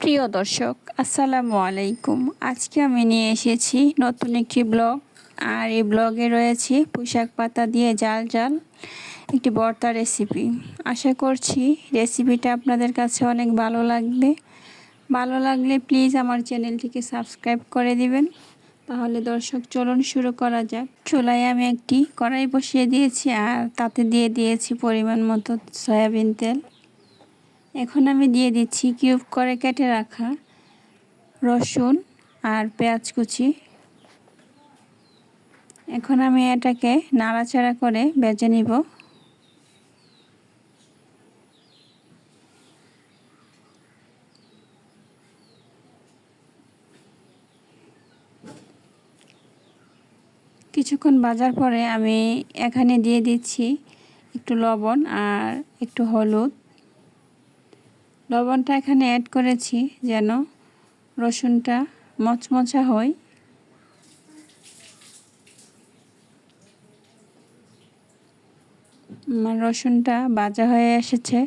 প্রিয় দর্শক, আসসালামু আলাইকুম। আজকে আমি নিয়ে এসেছি নতুন একটি ব্লগ। আর এই ব্লগে রয়েছে পুঁইশাক পাতা দিয়ে জাল জাল একটি ভর্তা রেসিপি। আশা করছি রেসিপিটা আপনাদের কাছে অনেক ভালো লাগবে। ভালো লাগলে প্লিজ আমার চ্যানেলটিকে সাবস্ক্রাইব করে দিবেন। তাহলে দর্শক চলুন শুরু করা যাক। চুলায় আমি একটি কড়াই বসিয়ে দিয়েছি আর তাতে দিয়ে দিয়েছি পরিমাণ মতো সয়াবিন তেল। এখন আমি দিয়ে দিচ্ছি কিউব করে কেটে রাখা রসুন আর পেঁয়াজ কুচি। এখন আমি এটাকে নাড়াচাড়া করে ভেজে নিব। কিছুক্ষণ ভাজার পরে আমি এখানে দিয়ে দিচ্ছি একটু লবণ আর একটু হলুদ। লবণটা এখানে অ্যাড করেছি যেন রসুনটা মচমচা হয়। রসুনটা ভাজা হয়ে এসেছে।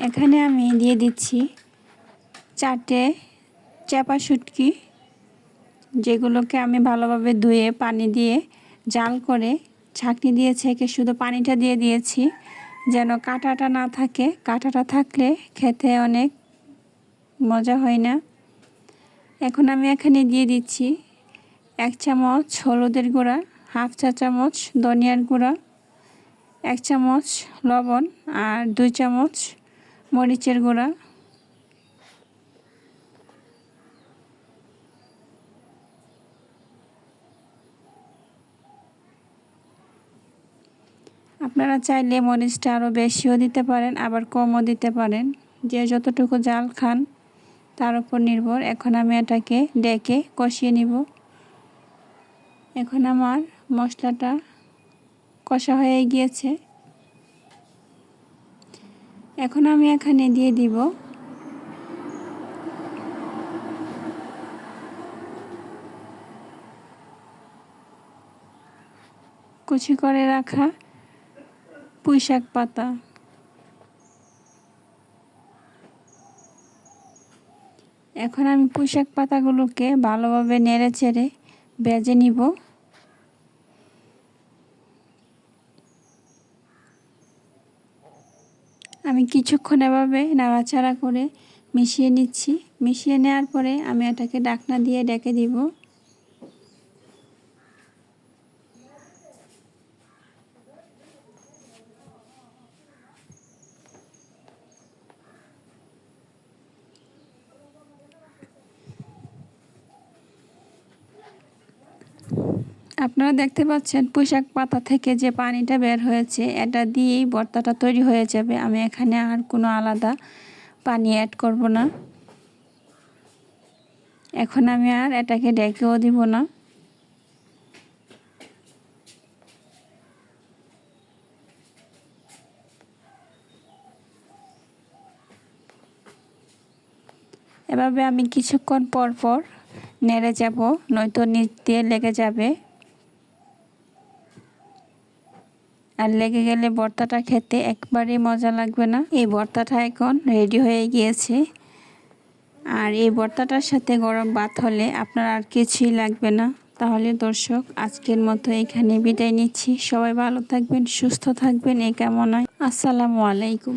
এখানে আমি দিয়ে দিচ্ছি 4টে চাপা শুটকি, যেগুলোকে আমি ভালোভাবে ধুয়ে পানি দিয়ে জাল করে ছাঁকনি দিয়ে ছেঁকে শুধু পানিটা দিয়ে দিয়েছি যেন কাঁটাটা না থাকে। কাঁটাটা থাকলে খেতে অনেক মজা হয় না। এখন আমি এখানে দিয়ে দিচ্ছি 1 চামচ হলুদের গুঁড়া, হাফ চা চামচ ধনিয়ার গুঁড়া, 1 চামচ লবণ আর 2 চামচ মরিচের গুঁড়া। আপনারা চাইলে মরিচটা আরও বেশিও দিতে পারেন, আবার কমও দিতে পারেন, যে যতটুকু জাল খান তার উপর নির্ভর। এখন আমি এটাকে ডেকে কষিয়ে নিব। এখন আমার মশলাটা কষা হয়ে গিয়েছে। এখন আমি এখানে দিয়ে দিব কুচি করে রাখা পুঁইশাক পাতা। এখন আমি পুঁইশাক পাতাগুলোকে ভালোভাবে নেড়ে চেড়ে ভেজে নিব। আমি কিছুক্ষণ এভাবে নাড়াচাড়া করে মিশিয়ে নিচ্ছি। মিশিয়ে নেওয়ার পরে আমি এটাকে ঢাকনা দিয়ে ঢেকে দিব। আপনারা দেখতে পাচ্ছেন পুঁইশাক পাতা থেকে যে পানিটা বের হয়েছে, এটা দিয়েই ভর্তাটা তৈরি হয়ে যাবে। আমি এখানে আর কোনো আলাদা পানি অ্যাড করব না। এখন আমি আর এটাকে ঢেকেও দিব না। এভাবে আমি কিছুক্ষণ পর পর নেড়ে যাব, নয়তো নিচ দিয়ে লেগে যাবে। আর লেগে গেলে ভর্তাটা খেতে একবারেই মজা লাগবে না। এই ভর্তাটা এখন রেডি হয়ে গিয়েছে। আর এই ভর্তাটার সাথে গরম ভাত হলে আপনার আর কিছুই লাগবে না। তাহলে দর্শক, আজকের মতো এখানে বিদায় নিচ্ছি। সবাই ভালো থাকবেন, সুস্থ থাকবেন এই কামনায়। আসসালামু আলাইকুম।